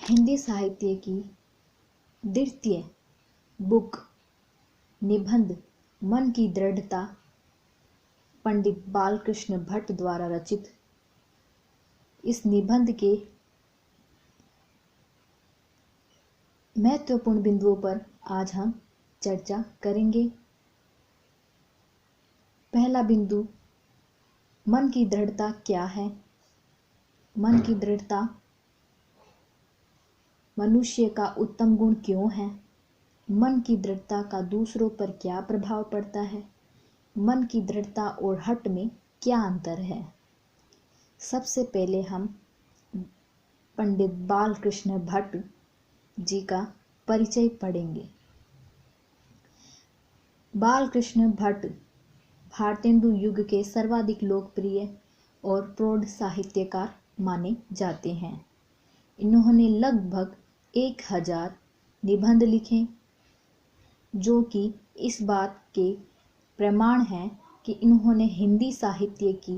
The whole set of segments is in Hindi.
हिंदी साहित्य की द्वितीय बुक निबंध मन की दृढ़ता पंडित बालकृष्ण भट्ट द्वारा रचित। इस निबंध के महत्वपूर्ण बिंदुओं पर आज हम चर्चा करेंगे। पहला बिंदु, मन की दृढ़ता क्या है। मन की दृढ़ता मनुष्य का उत्तम गुण क्यों है। मन की दृढ़ता का दूसरों पर क्या प्रभाव पड़ता है। मन की दृढ़ता और हठ में क्या अंतर है। सबसे पहले हम पंडित बालकृष्ण भट्ट जी का परिचय पढ़ेंगे। बालकृष्ण भट्ट भारतेंदु युग के सर्वाधिक लोकप्रिय और प्रौढ़ साहित्यकार माने जाते हैं। इन्होंने लगभग 1000 निबंध लिखे, जो कि इस बात के प्रमाण हैं कि इन्होंने हिंदी साहित्य की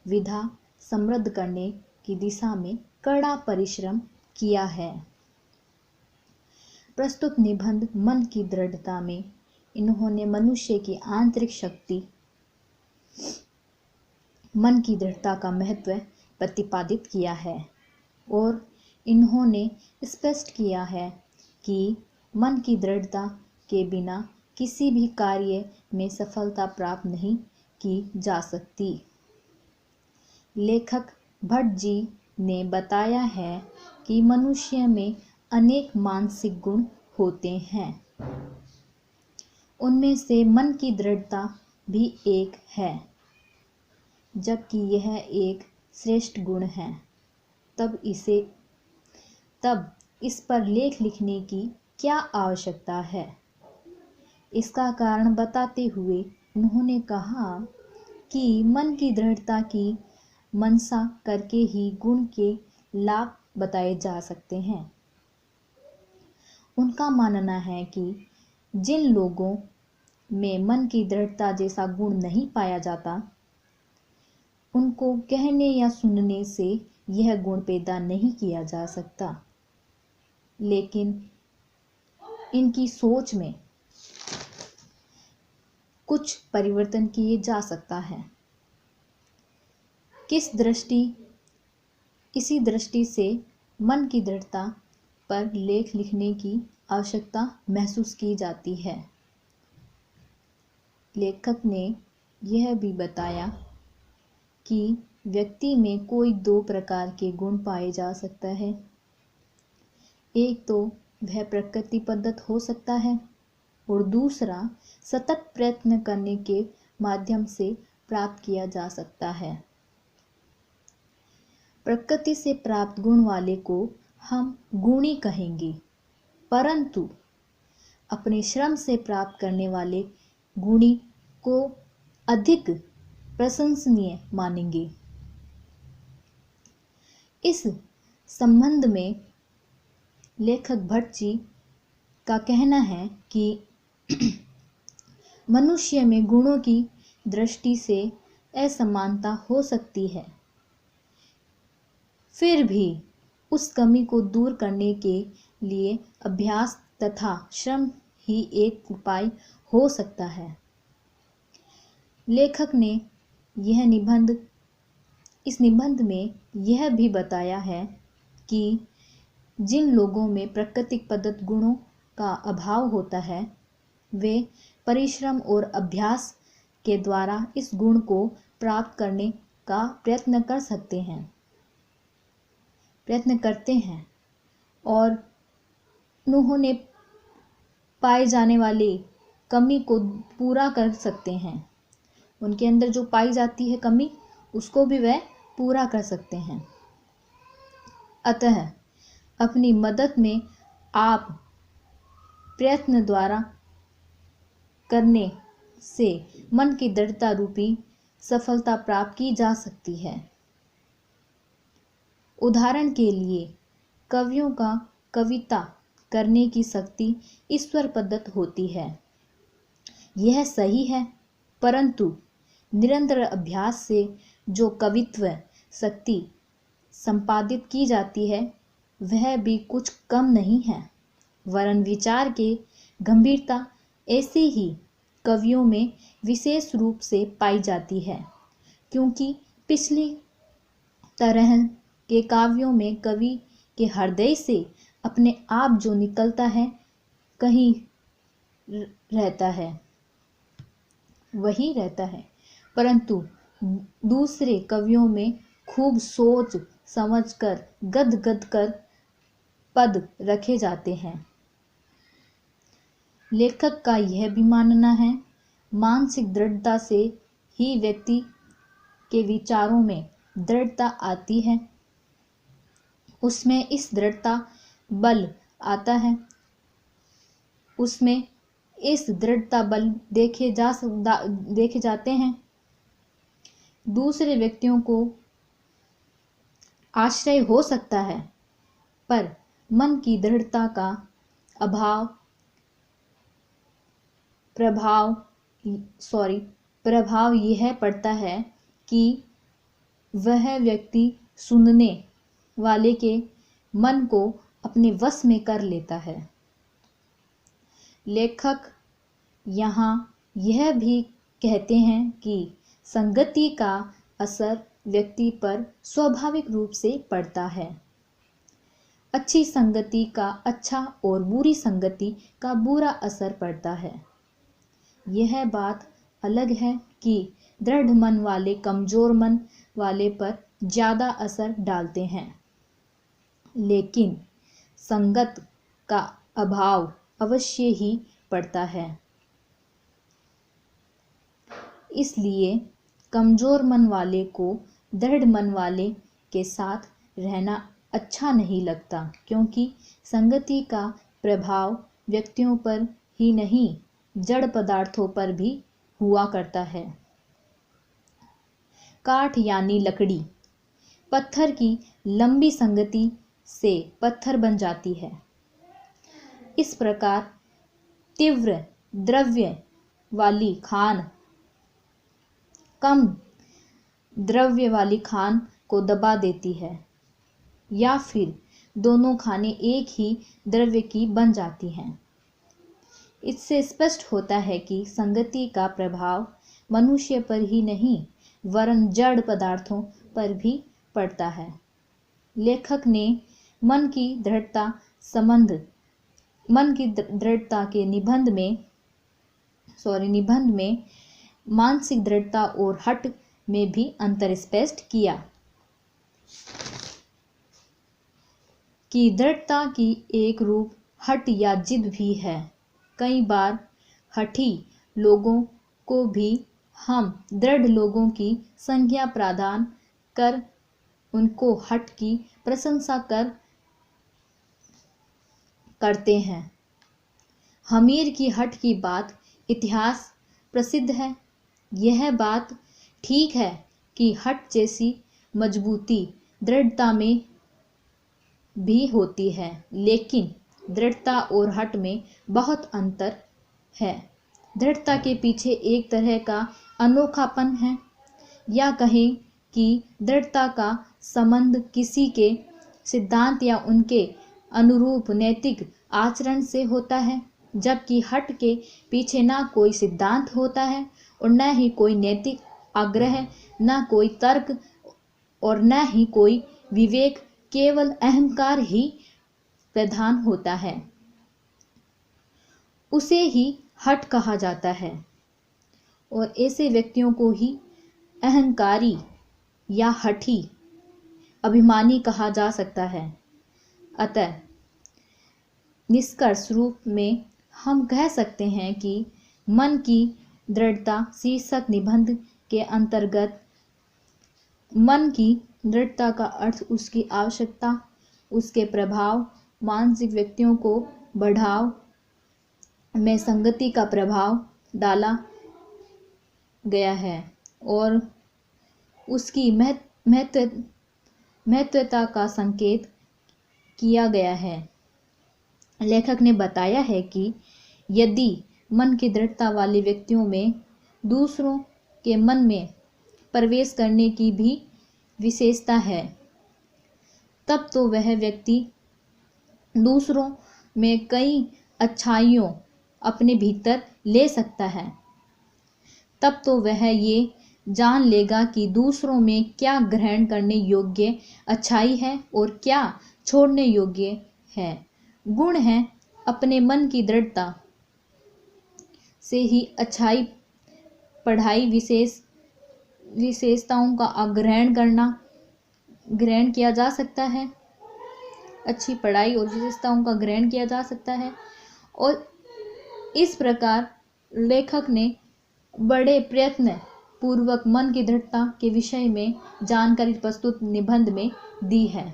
विधा समृद्ध करने की दिशा में कड़ा परिश्रम किया है। प्रस्तुत निबंध मन की दृढ़ता में इन्होंने मनुष्य की आंतरिक शक्ति, मन की दृढ़ता का महत्व प्रतिपादित किया है और इन्होंने स्पष्ट किया है कि मन की दृढ़ता के बिना किसी भी कार्य में सफलता प्राप्त नहीं की जा सकती। लेखक भट्ट जी ने बताया है कि मनुष्य में अनेक मानसिक गुण होते हैं, उनमें से मन की दृढ़ता भी एक है। जबकि यह एक श्रेष्ठ गुण है, तब इस पर लेख लिखने की क्या आवश्यकता है। इसका कारण बताते हुए उन्होंने कहा कि मन की दृढ़ता की मनसा करके ही गुण के लाभ बताए जा सकते हैं। उनका मानना है कि जिन लोगों में मन की दृढ़ता जैसा गुण नहीं पाया जाता, उनको कहने या सुनने से यह गुण पैदा नहीं किया जा सकता, लेकिन इनकी सोच में कुछ परिवर्तन किए जा सकता है। इसी दृष्टि से मन की दृढ़ता पर लेख लिखने की आवश्यकता महसूस की जाती है। लेखक ने यह भी बताया कि व्यक्ति में कोई 2 प्रकार के गुण पाए जा सकता है। एक तो वह प्रकृति प्रदत्त हो सकता है और दूसरा सतत प्रयत्न करने के माध्यम से प्राप्त किया जा सकता है। प्रकृति से प्राप्त गुण वाले को हम गुणी कहेंगे, परंतु अपने श्रम से प्राप्त करने वाले गुणी को अधिक प्रशंसनीय मानेंगे। इस संबंध में लेखक भट्ट जी का कहना है कि मनुष्य में गुणों की दृष्टि से असमानता हो सकती है, फिर भी उस कमी को दूर करने के लिए अभ्यास तथा श्रम ही एक उपाय हो सकता है। लेखक ने इस निबंध में यह भी बताया है कि जिन लोगों में प्राकृतिक प्रदत्त गुणों का अभाव होता है, वे परिश्रम और अभ्यास के द्वारा इस गुण को प्राप्त करने का प्रयत्न करते हैं और उन्होंने पाए जाने वाली कमी को पूरा कर सकते हैं। उनके अंदर जो पाई जाती है कमी, उसको भी वह पूरा कर सकते हैं। अतः अपनी मदद में आप प्रयत्न द्वारा करने से मन की दृढ़ता रूपी सफलता प्राप्त की जा सकती है। उदाहरण के लिए कवियों का कविता करने की शक्ति ईश्वर प्रदत्त होती है, यह सही है, परंतु निरंतर अभ्यास से जो कवित्व शक्ति संपादित की जाती है, वह भी कुछ कम नहीं है, वरन विचार के गंभीरता ऐसे ही कवियों में विशेष रूप से पाई जाती है, क्योंकि पिछली तरह के काव्यों में कवि के हृदय से अपने आप जो निकलता है कहीं रहता है वही रहता है, परंतु दूसरे कवियों में खूब सोच समझकर गद गद कर पद रखे जाते हैं। लेखक का यह भी मानना है, मानसिक दृढ़ता से ही व्यक्ति के विचारों में दृढ़ता आती है, उसमें इस दृढ़ता बल आता है, उसमें इस दृढ़ता बल देखे जाते हैं। दूसरे व्यक्तियों को आश्रय हो सकता है, पर मन की दृढ़ता का प्रभाव यह पड़ता है कि वह व्यक्ति सुनने वाले के मन को अपने वश में कर लेता है। लेखक यहाँ यह भी कहते हैं कि संगति का असर व्यक्ति पर स्वाभाविक रूप से पड़ता है। अच्छी संगति का अच्छा और बुरी संगति का बुरा असर पड़ता है। यह बात अलग है कि दृढ़ मन वाले कमजोर मन वाले पर ज़्यादा असर डालते हैं, लेकिन संगत का अभाव अवश्य ही पड़ता है। इसलिए कमजोर मन वाले को दृढ़ मन वाले के साथ रहना अच्छा नहीं लगता, क्योंकि संगति का प्रभाव व्यक्तियों पर ही नहीं जड़ पदार्थों पर भी हुआ करता है। काठ यानी लकड़ी पत्थर की लंबी संगति से पत्थर बन जाती है। इस प्रकार तीव्र द्रव्य वाली खान कम द्रव्य वाली खान को दबा देती है, या फिर दोनों खानें एक ही द्रव्य की बन जाती हैं। इससे स्पष्ट होता है कि संगति का प्रभाव मनुष्य पर ही नहीं वरन जड़ पदार्थों पर भी पड़ता है। लेखक ने मन की दृढ़ता के निबंध में मानसिक दृढ़ता और हठ में भी अंतर स्पष्ट किया कि दृढ़ता की एक रूप हठ या जिद भी है। कई बार हठी लोगों को भी हम दृढ़ लोगों की संज्ञा प्रदान कर उनको हठ की प्रशंसा करते हैं। हमीर की हठ की बात इतिहास प्रसिद्ध है। यह बात ठीक है कि हठ जैसी मजबूती दृढ़ता में भी होती है, लेकिन दृढ़ता और हठ में बहुत अंतर है। दृढ़ता के पीछे एक तरह का अनोखापन है, या कहें कि दृढ़ता का संबंध किसी के सिद्धांत या उनके अनुरूप नैतिक आचरण से होता है, जबकि हठ के पीछे ना कोई सिद्धांत होता है और न ही कोई नैतिक आग्रह, न कोई तर्क और न ही कोई विवेक, केवल अहंकार ही प्रधान होता है। उसे ही हठ कहा जाता है और ऐसे व्यक्तियों को ही अहंकारी या हठी अभिमानी कहा जा सकता है। अतः निष्कर्ष रूप में हम कह सकते हैं कि मन की दृढ़ता शीर्षक निबंध के अंतर्गत मन की दृढ़ता का अर्थ उसकी आवश्यकता, उसके प्रभाव, मानसिक व्यक्तियों को बढ़ाव में संगति का प्रभाव डाला गया है और उसकी महत्वता का संकेत किया गया है। लेखक ने बताया है कि यदि मन की दृढ़ता वाले व्यक्तियों में दूसरों के मन में प्रवेश करने की भी विशेषता है, तब तो वह व्यक्ति दूसरों में कई अच्छाइयों अपने भीतर ले सकता है, तब तो वह ये जान लेगा कि दूसरों में क्या ग्रहण करने योग्य अच्छाई है और क्या छोड़ने योग्य है। गुण है अपने मन की दृढ़ता से ही अच्छाई पढ़ाई विशेषताओं का ग्रहण किया जा सकता है। अच्छी पढ़ाई और विशेषताओं का ग्रहण किया जा सकता है। और इस प्रकार लेखक ने बड़े प्रयत्न पूर्वक मन की दृढ़ता के विषय में जानकारी प्रस्तुत निबंध में दी है।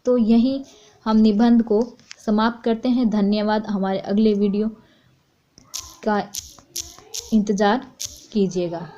तो यहीं हम निबंध को समाप्त करते हैं। धन्यवाद। हमारे अगले वीडियो का इंतज़ार कीजिएगा।